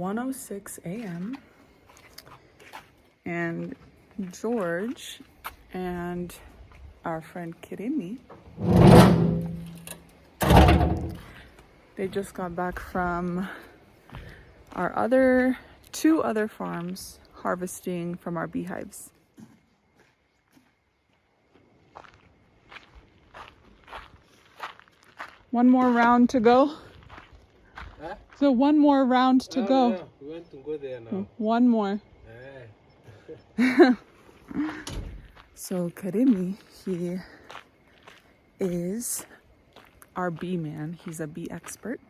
1:06 a.m. and George and our friend Kirimi, they just got back from our two other farms harvesting from our beehives. One more round to go. Huh? So one more round to go. Yeah. We want to go there now. One more. So Kirimi, he is our bee man. He's a bee expert.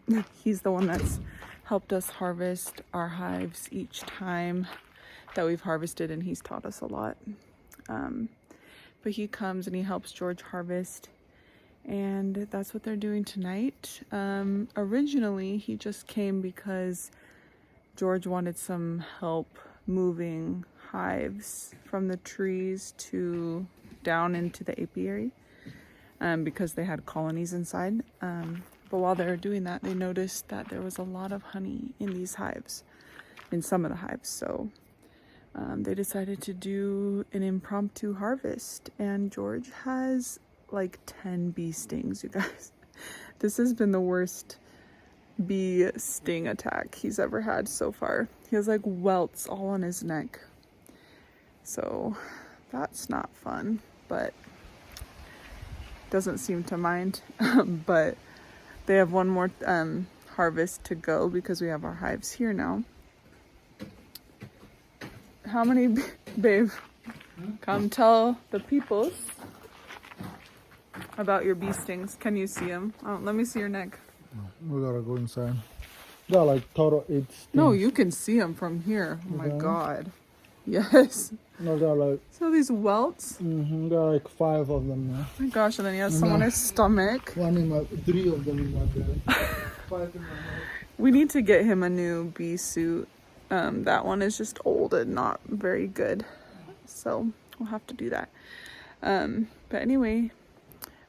He's the one that's helped us harvest our hives each time that we've harvested, and he's taught us a lot. But he comes and he helps George harvest, and that's what they're doing tonight. Originally, he just came because George wanted some help moving hives from the trees to down into the apiary, because they had colonies inside. But while they were doing that, they noticed that there was a lot of honey in these hives, in some of the hives. So they decided to do an impromptu harvest, and George has like 10 bee stings, you guys. This has been the worst bee sting attack he's ever had so far. He has like welts all on his neck. So that's not fun, but doesn't seem to mind. But they have one more harvest to go because we have our hives here now. How many, babe? Come tell the peoples about your bee stings. Can you see them? Oh, let me see your neck. We gotta go inside. Got like total 8 stings. No, you can see them from here. Oh my God. Yes. No, got like. So these welts. Got like 5 of them now. Oh my gosh, and then he has some on his stomach. 3 of them in my bed. 5 in my head. We need to get him a new bee suit. That one is just old and not very good. So we'll have to do that. But anyway,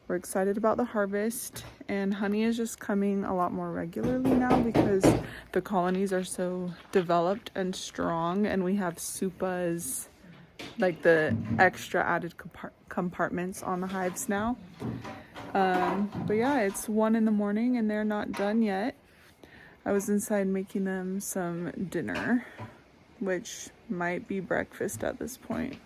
we're excited about the harvest, and honey is just coming a lot more regularly now because the colonies are so developed and strong, and we have supas, like the extra added compartments on the hives now. But yeah, it's 1 in the morning and they're not done yet. I was inside making them some dinner, which might be breakfast at this point.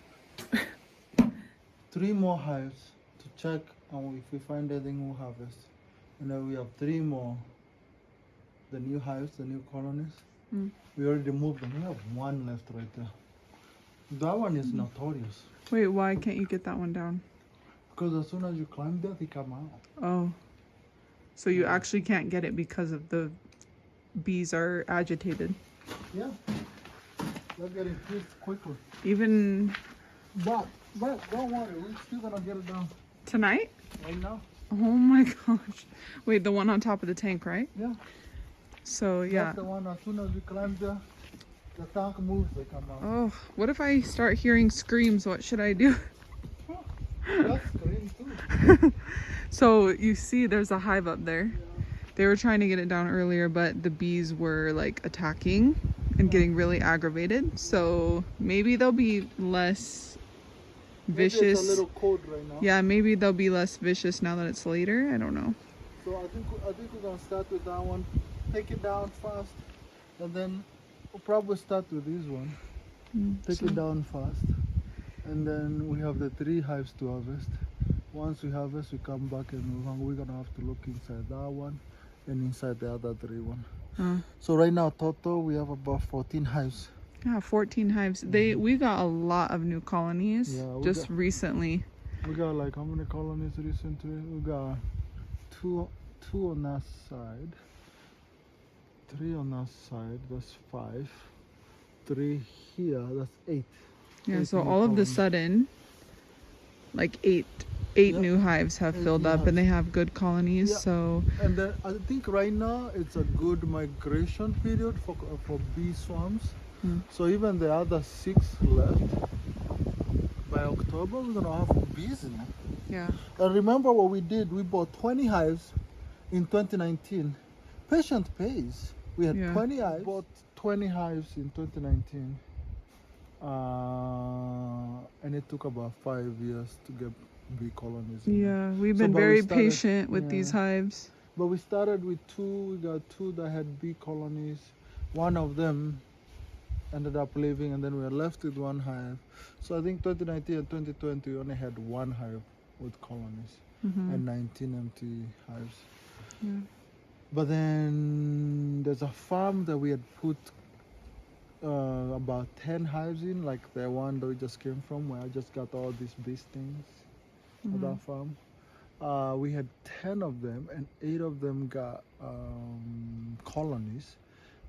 3 more hives to check, and if we find anything, we'll harvest. And then we have 3 more. The new hives, the new colonies. We already moved them. We have 1 left right there. That one is notorious. Wait, why can't you get that one down? Because as soon as you climb there, they come out. Oh, so you actually can't get it because of the bees are agitated. Yeah, they're getting pissed quickly. Even But don't worry, we're still gonna get it down tonight? right now. Oh my gosh. Wait, the one on top of the tank, right? Yeah. So yeah. That's the one. As soon as we climb there, the tank moves, they come out. Oh, what if I start hearing screams? What should I do? That's green too. So you see there's a hive up there. They were trying to get it down earlier, but the bees were like attacking and getting really aggravated. So maybe they'll be less vicious. Maybe it's a little cold right now. Yeah, maybe they'll be less vicious now that it's later. I don't know. So I think we're gonna start with that one. Take it down fast, and then we'll probably start with this one. Take it down fast, and then we have the 3 hives to harvest. Once we harvest, we come back and move on. We're gonna have to look inside that one and inside the other 3 one. So right now, total we have about 14 hives. Yeah, 14 hives. We got a lot of new colonies just recently. We got like how many colonies recently? We got two on that side, 3 on that side. That's 5. 3 here. That's 8. Yeah. 8 So new all of the colonies. sudden, like eight new hives have 8 filled new up, hives. and they have good colonies. Yeah. So And then I think right now it's a good migration period for bee swarms. So even the other 6 left, by October we're gonna have bees in it. yeah. And remember what we did? We bought 20 hives in 2019. Patient pays. We had Yeah. 20 hives. Bought 20 hives in 2019. And it took about 5 years to get bee colonies. In there. Yeah, we've So, been but we very started- patient with these yeah. hives. But we started with 2. We got 2 that had bee colonies. One of them ended up leaving, and then we were left with 1 hive. So I think 2019 and 2020 we only had 1 hive with colonies and 19 empty hives. Yeah. But then there's a farm that we had put about 10 hives in, like the one that we just came from, where I just got all these beestings at that farm. We had 10 of them, and 8 of them got colonies.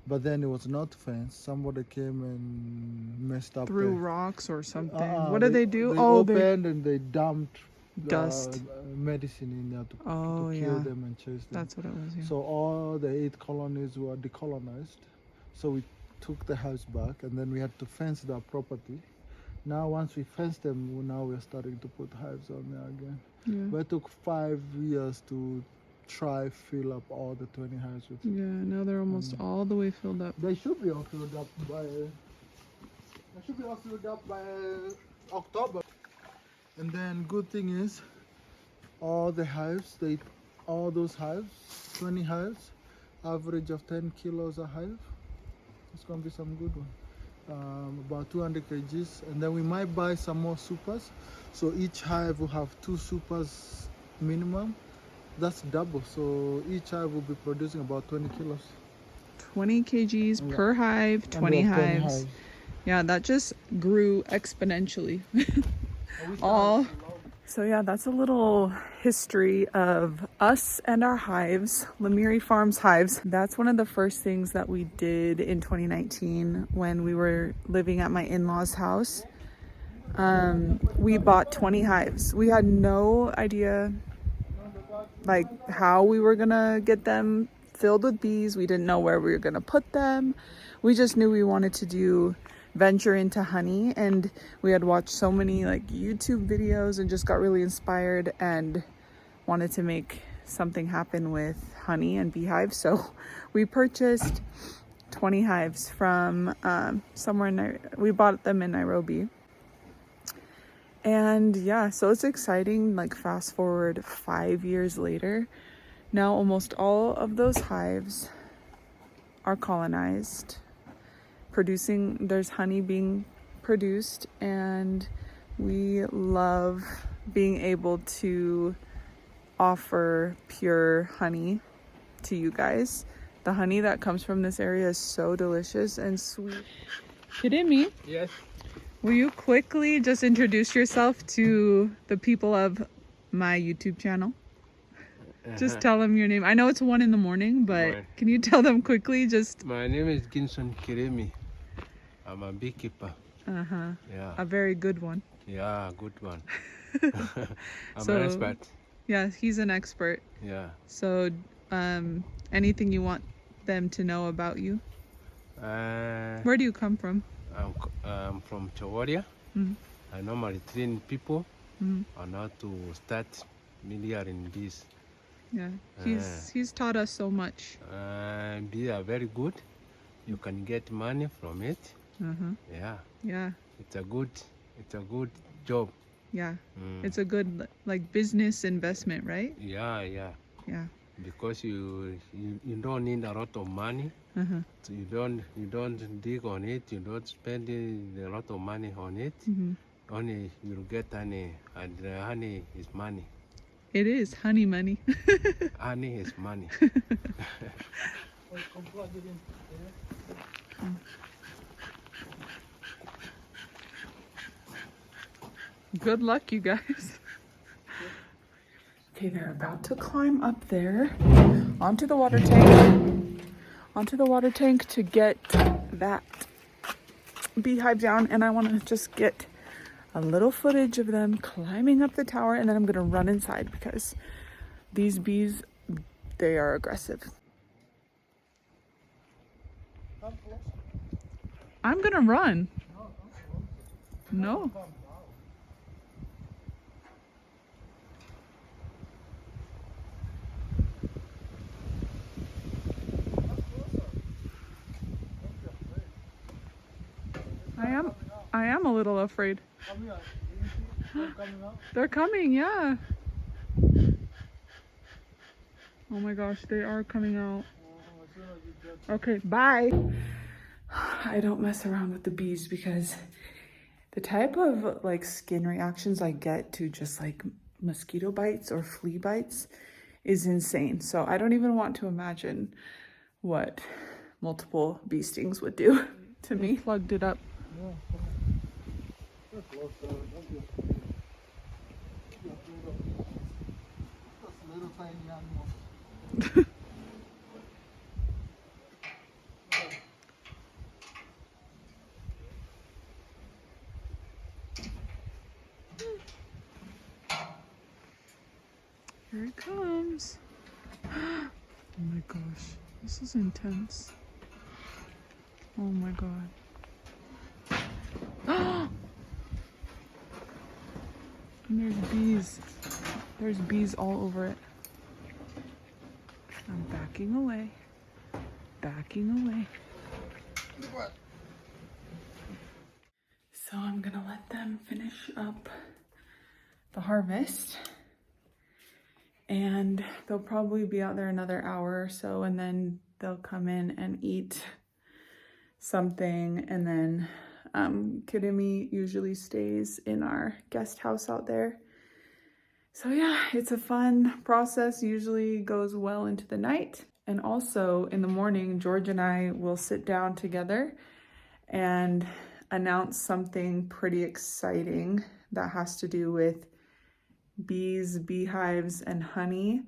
But then it was not fenced. Somebody came and messed up. Through the, rocks or something. What do they do? They Oh, opened and they dumped Dust. medicine in there to Oh, kill yeah. them and chase them. That's what it was. Yeah. So all the 8 colonies were decolonized. So we took the house back, and then we had to fence that property. Now once we fenced them, now we're starting to put hives on there again. Yeah. But it took 5 years to try fill up all the 20 hives with. Yeah. Now they're almost all the way filled up. They should be all filled up by October. And then good thing is, all the hives, all those hives, 20 hives, average of 10 kilos a hive. It's gonna be some good one. About 200 kgs, and then we might buy some more supers. So each hive will have 2 supers minimum. That's double. So each hive will be producing about 20 kilos. 20 kgs Yeah. per hive, And 20 we have 20 hives. Yeah, that just grew exponentially. All. So yeah, that's a little history of us and our hives, Limiri Farms hives. That's one of the first things that we did in 2019 when we were living at my in-laws' house. We bought 20 hives. We had no idea like how we were gonna get them filled with bees. We didn't know where we were gonna put them. We just knew we wanted to venture into honey, and we had watched so many like YouTube videos and just got really inspired and wanted to make something happen with honey and beehives. So we purchased 20 hives from somewhere we bought them in Nairobi. And yeah, so it's exciting. Like fast forward 5 years later, now almost all of those hives are colonized, there's honey being produced, and we love being able to offer pure honey to you guys. The honey that comes from this area is so delicious and sweet. Kirimi, Yes. will you quickly just introduce yourself to the people of my YouTube channel? Just tell them your name. I know it's 1 a.m, but Right. can you tell them quickly? Just My name is Kirimi. I'm a beekeeper. Yeah. a very good one. Yeah, good one. I'm So- an expert. Yeah, he's an expert. Yeah. So, anything you want them to know about you? Where do you come from? I'm from Chawaria. Mhm. I normally train people Mhm. on how to start million in bees. Yeah, he's taught us so much. Bees are very good. You can get money from it. Yeah. Yeah, It's a good job. yeah. Mm. It's a good like business investment, right? Yeah, yeah. Yeah. Because you don't need a lot of money. So you don't dig on it. You don't spend a lot of money on it. Only you'll get honey, and honey is money. It is honey money. Honey is money. Good luck, you guys. Okay, they're about to climb up there onto the water tank to get that beehive down, and I want to just get a little footage of them climbing up the tower, and then I'm gonna run inside because these bees, they are aggressive. I'm gonna run. No. I am a little afraid. Come here. You see them coming out? They're coming, yeah. Oh my gosh, they are coming out. As soon as you get Okay, bye. I don't mess around with the bees because the type of like skin reactions I get to just like mosquito bites or flea bites is insane. So I don't even want to imagine what multiple bee stings would do to me. Plugged it up. yeah, come on. Just close there. Don't be afraid. Don't be afraid of bees. Just little tiny animals. Here it comes. Oh my gosh, this is intense. Oh my god. And there's bees. There's bees all over it. I'm backing away. Backing away. So I'm gonna let them finish up the harvest. And they'll probably be out there another hour or so, and then they'll come in and eat something. And then Kirimi usually stays in our guest house out there. So yeah, it's a fun process, usually goes well into the night. And also in the morning, George and I will sit down together and announce something pretty exciting that has to do with bees, beehives, and honey,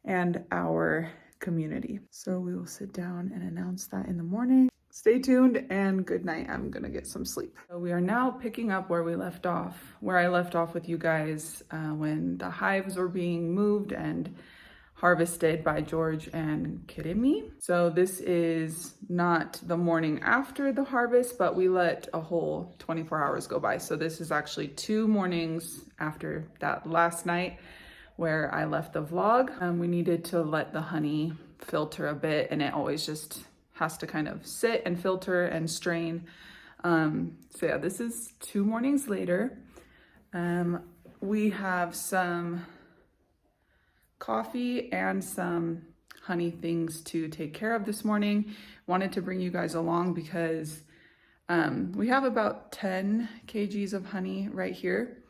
and our community. So we will sit down and announce that in the morning. Stay tuned and good night. I'm gonna get some sleep. So we are now picking up where we left off, where I left off with you guys when the hives were being moved and harvested by George and Kirimi. So this is not the morning after the harvest, but we let a whole 24 hours go by. So this is actually 2 mornings after that last night where I left the vlog. We needed to let the honey filter a bit, and it always just has to kind of sit and filter and strain. So yeah, this is 2 mornings later. We have some coffee and some honey things to take care of this morning. Wanted to bring you guys along because we have about 10 kgs of honey right here,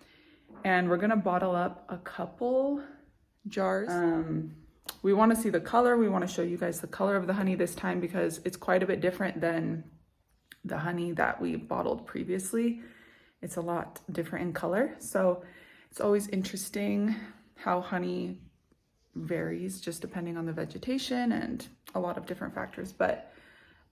and we're gonna bottle up a couple jars. We want to see the color. We want to show you guys the color of the honey this time because it's quite a bit different than the honey that we bottled previously. It's a lot different in color. So it's always interesting how honey varies just depending on the vegetation and a lot of different factors. But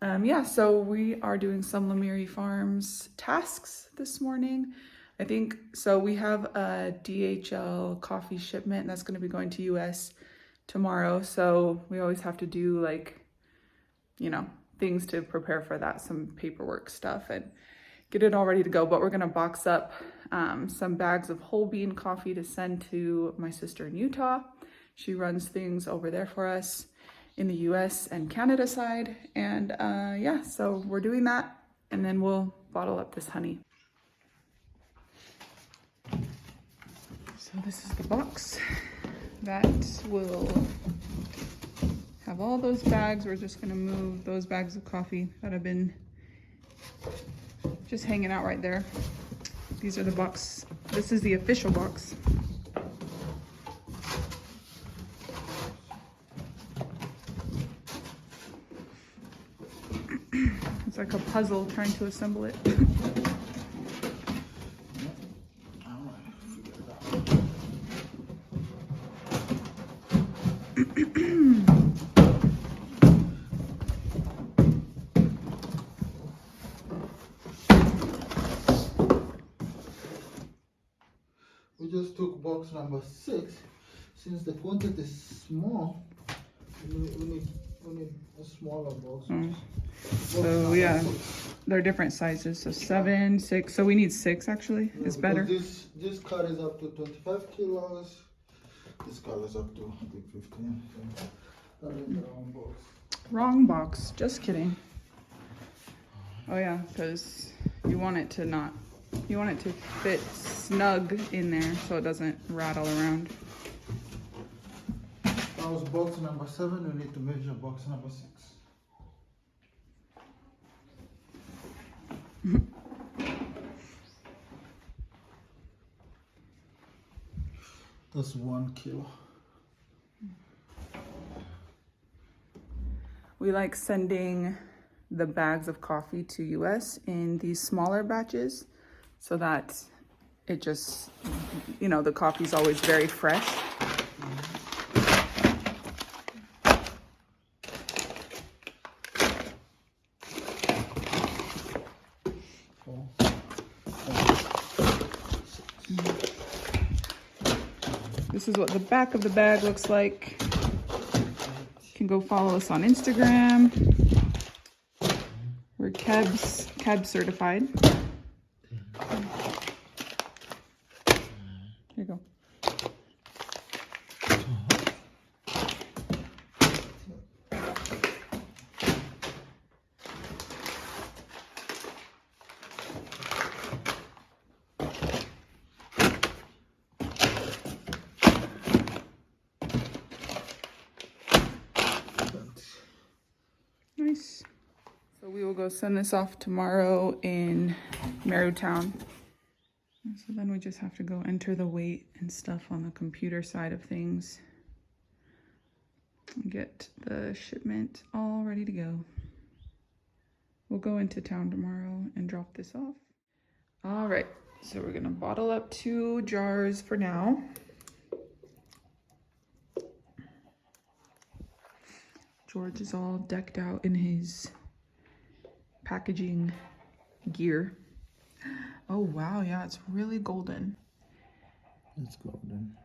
yeah, so we are doing some Limiri Farms tasks this morning. I think, so we have a DHL coffee shipment that's going to be going to US tomorrow. So we always have to do like, you know, things to prepare for that, some paperwork stuff and get it all ready to go. But we're going to box up some bags of whole bean coffee to send to my sister in Utah. She runs things over there for us in the US and Canada side. And yeah, so we're doing that, and then we'll bottle up this honey. So this is the box that will have all those bags. We're just gonna move those bags of coffee that have been just hanging out right there. These are the box. This is the official box. It's like a puzzle trying to assemble it. We just took box number 6. Since the quantity is small, we need a smaller box. So yeah, they're different sizes. So 7, 6. So we need 6 actually. Yeah, It's better. This carries up to 25 kilos. This carries up to I think 15. So that is the wrong box. Wrong box. Just kidding. Oh yeah, because You want it to not, you want it to fit snug in there so it doesn't rattle around. That was box number 7. We need to measure box number 6. That's 1 kilo. We like sending the bags of coffee to US in these smaller batches so that it just, you know, the coffee's always very fresh. This is what the back of the bag looks like. You can go follow us on Instagram. We're KEBS certified. Here you go. Nice. So we will go send this off tomorrow in Marytown. So then we just have to go enter the weight and stuff on the computer side of things. And get the shipment all ready to go. We'll go into town tomorrow and drop this off. All right, so we're gonna bottle up 2 jars for now. George is all decked out in his packaging gear. Oh wow, yeah, it's really golden. It's golden.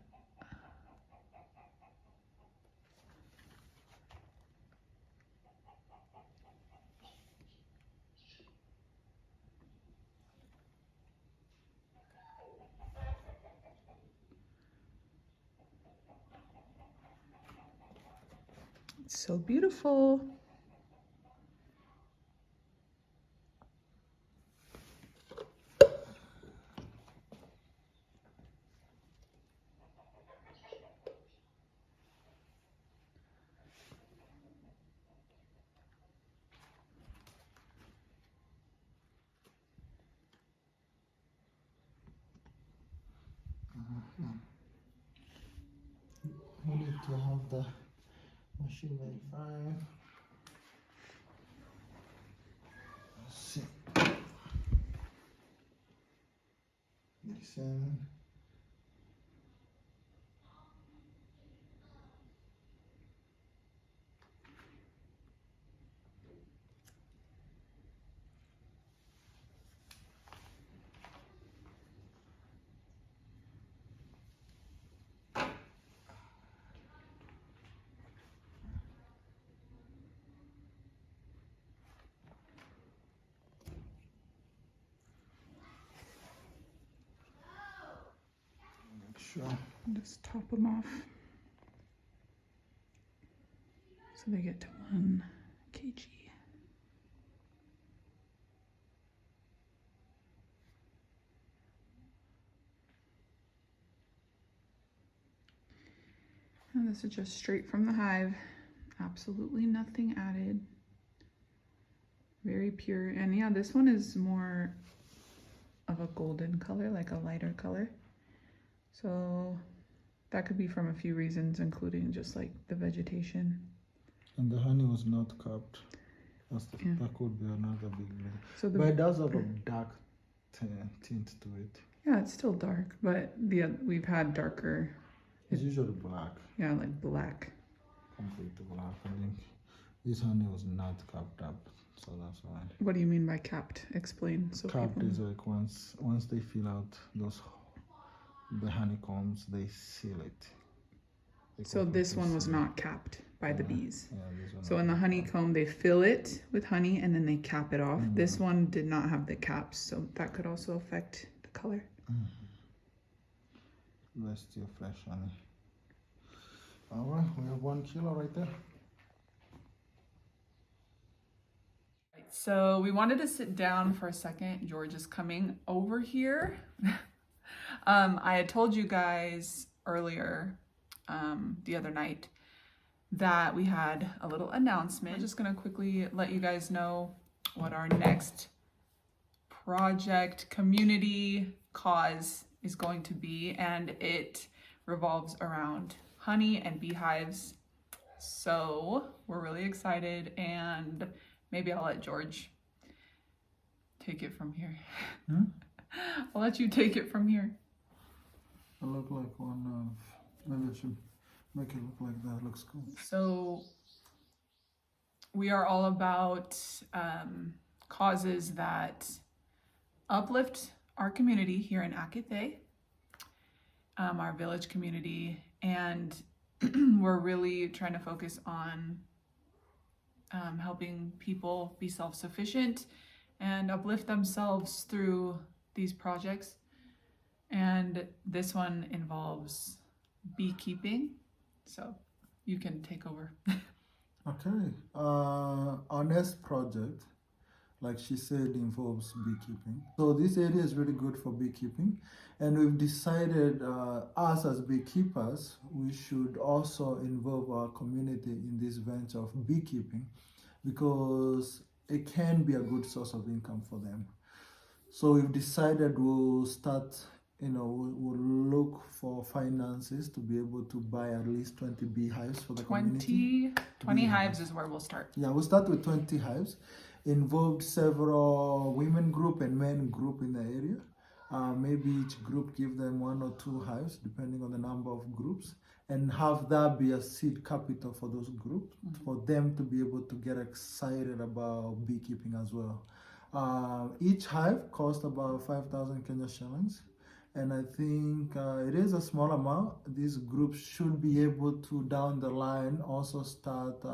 It's so beautiful. We need to have the machine verified. Let's see. Listen. Sure. Just top them off. So they get to 1 kg. And this is just straight from the hive. Absolutely nothing added. Very pure. And yeah, this one is more of a golden color, like a lighter color. So that could be from a few reasons, including just like the vegetation. And the honey was not capped. That could be another big reason. So but it does have a dark tint to it. Yeah, it's still dark, but we've had darker. It's usually black. Yeah, like black. Completely black. I think this honey was not capped up, so that's why. What do you mean by capped? Explain. So capped is like once they fill out the honeycombs, they seal it. So this one was not capped by the bees. Yeah, this one. So in the honeycomb, they fill it with honey and then they cap it off. This one did not have the caps, so that could also affect the color. That's still fresh honey. All right, we have 1 kilo right there. So we wanted to sit down for a second. George is coming over here. I had told you guys earlier, the other night, that we had a little announcement. I'm just gonna quickly let you guys know what our next project, community, cause is going to be, and it revolves around honey and beehives. So we're really excited, and maybe I'll let George take it from here. I'll let you take it from here. I look like one of, maybe I should make it look like that. Looks cool. So we are all about causes that uplift our community here in Akithe, our village community, and we're really trying to focus on helping people be self-sufficient and uplift themselves through these projects. And this one involves beekeeping. So you can take over. Okay. Our next project, like she said, involves beekeeping. So this area is really good for beekeeping. And we've decided, us as beekeepers, we should also involve our community in this venture of beekeeping, because it can be a good source of income for them. So we've decided we'll start, we'll look for finances to be able to buy at least 20 beehives for the community. 20 hives is where we'll start. Yeah, we'll start with 20 hives. Involved several women group and men group in the area. Maybe each group give them 1 or 2 hives, depending on the number of groups, and have that be a seed capital for those groups, for them to be able to get excited about beekeeping as well. Each hive costs about 5,000 Kenya shillings. And I think it is a small amount. These groups should be able to, down the line, also start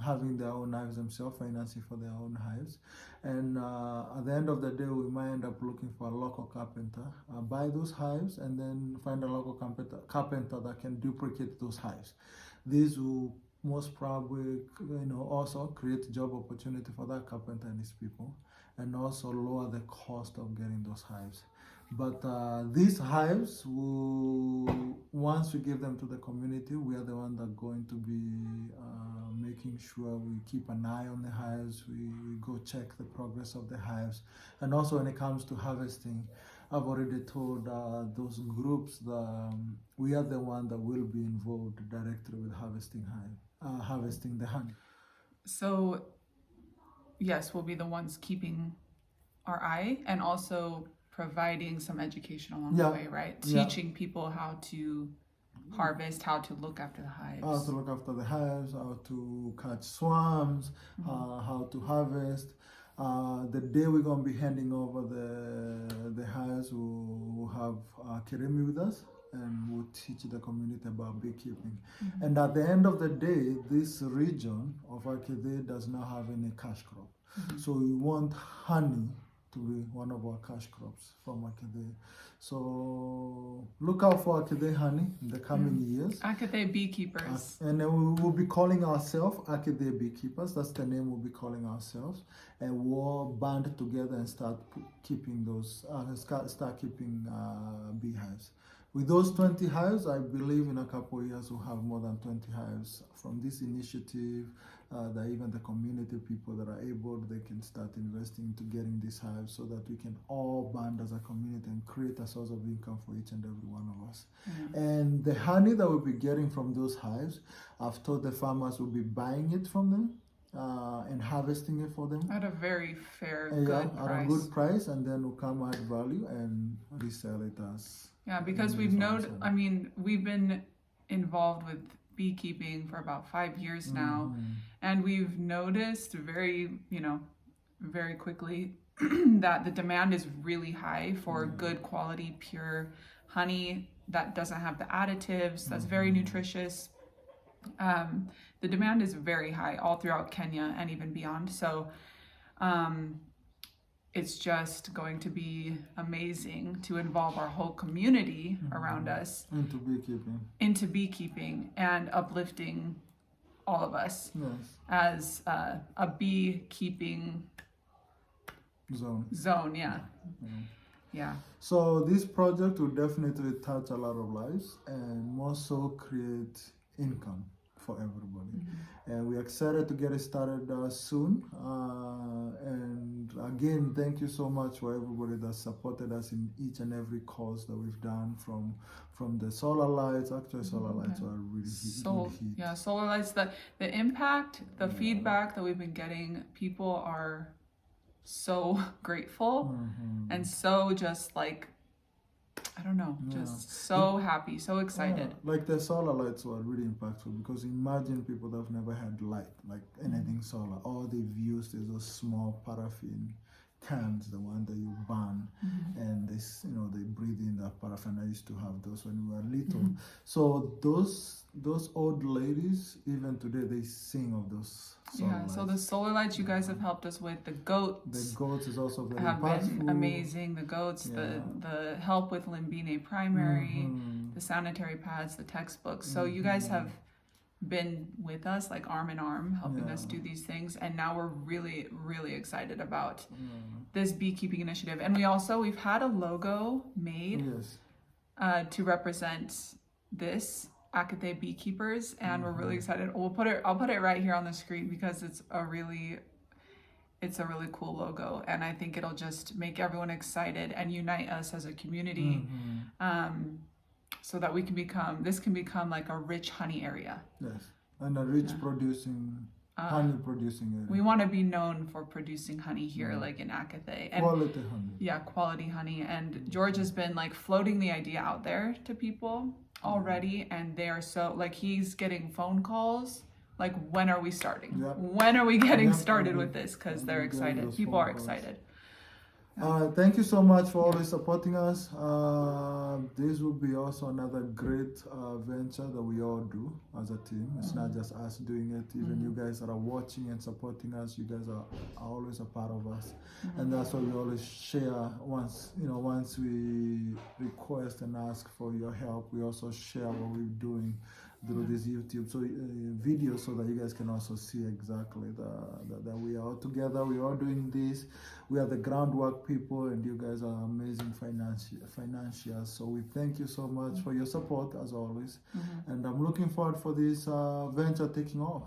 having their own hives themselves, financing for their own hives. And at the end of the day, we might end up looking for a local carpenter, buy those hives, and then find a local carpenter that can duplicate those hives. These will most probably, also create job opportunity for that carpenter and his people, and also lower the cost of getting those hives. But these hives, once we give them to the community, we are the one that are going to be making sure we keep an eye on the hives. We go check the progress of the hives. And also when it comes to harvesting, I've already told those groups that we are the one that will be involved directly with harvesting the honey. So yes, we'll be the ones keeping our eye, and also providing some education along the way, right? Teaching people how to harvest, how to look after the hives. How to look after the hives, how to catch swarms, how to harvest. The day we're going to be handing over the hives, we'll have Kirimi with us, and we'll teach the community about beekeeping. And at the end of the day, this region of Akithe does not have any cash crop. So we want honey to be one of our cash crops from Akithe. So look out for Akithe honey in the coming years. Akithe beekeepers. And then we will be calling ourselves Akithe beekeepers. That's the name we'll be calling ourselves. And we'll all band together and start keeping those, start keeping beehives. With those 20 hives, I believe in a couple of years we'll have more than 20 hives from this initiative. That even the community people that are able, they can start investing into getting these hives, so that we can all band as a community and create a source of income for each and every one of us. And the honey that we'll be getting from those hives, I've told the farmers we'll be buying it from them and harvesting it for them at a very fair, good price. At a good price, and then we'll come add value and resell it as. Yeah, because we've we've been involved with beekeeping for about 5 years now, and we've noticed very quickly that the demand is really high for good quality, pure honey that doesn't have the additives, that's very nutritious. The demand is very high all throughout Kenya and even beyond. So it's just going to be amazing to involve our whole community around us into beekeeping and uplifting all of us as a beekeeping zone. Yeah. Yeah. So this project will definitely touch a lot of lives and also create income for everybody. And we're excited to get it started soon. And again, thank you so much for everybody that supported us in each and every cause that we've done, from the solar lights. Actually, solar lights are really heat. Yeah, solar lights. The impact, the feedback that we've been getting, people are so grateful and so just like, I don't know, just so happy, so excited. Like the solar lights were really impactful, because imagine people that have never had light, like anything solar. All they've used is those small paraffin cans, the one that you burn, and they breathe in that paraffin. I used to have those when we were little. So those old ladies, even today, they sing of those solar lights. So the solar lights you guys have helped us with, the goats. The goats is also very have impactful. been amazing. The goats, the help with Limbine primary, the sanitary pads, the textbooks. So you guys have been with us like arm in arm, helping us do these things, and now we're really, really excited about this beekeeping initiative. And we've had a logo made to represent this Akate beekeepers, and we're really excited. I'll put it right here on the screen, because it's a really cool logo, and I think it'll just make everyone excited and unite us as a community, so that this can become like a rich honey area. Yes, and a rich honey producing area. We want to be known for producing honey here, like in Akate. And quality honey. Yeah, quality honey. And George has been like floating the idea out there to people already, and they are so like, he's getting phone calls like, when are we starting? When are we getting started with this? Because they're excited. People are excited. Thank you so much for always supporting us. This will be also another great venture that we all do as a team. It's not just us doing it. Even you guys that are watching and supporting us, you guys are always a part of us. And that's why we always share. Once we request and ask for your help, we also share what we're doing through this YouTube video, so that you guys can also see exactly that we are all together. We are doing this. We are the groundwork people, and you guys are amazing financiers. So we thank you so much for your support as always. And I'm looking forward for this venture taking off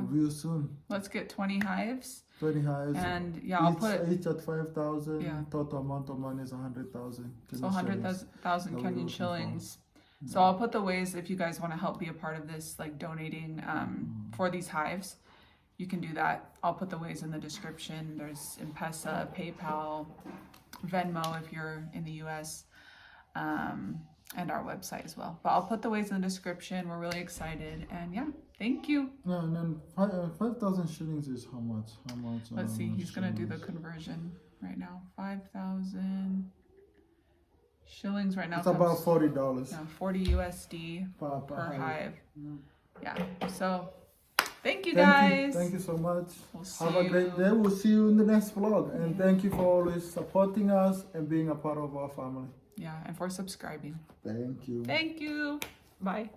real soon. Let's get 20 hives. 20 hives. And I'll put each at 5,000. Total amount of money is 100,000. So 100,000 Kenyan shillings. So I'll put the ways, if you guys want to help be a part of this, like donating for these hives, you can do that. I'll put the ways in the description. There's Mpesa, PayPal, Venmo if you're in the US, and our website as well. But I'll put the ways in the description. We're really excited, and thank you. Yeah, and then 5,000 shillings is how much? Let's see. He's gonna do the conversion right now. 5,000 shillings right now. It's about $40. 40 USD per hive. Yeah. So thank you guys. guys. Thank you so much. Have a great day. We'll see you in the next vlog. And thank you for always supporting us and being a part of our family. Yeah, and for subscribing. Thank you. Thank you. Bye.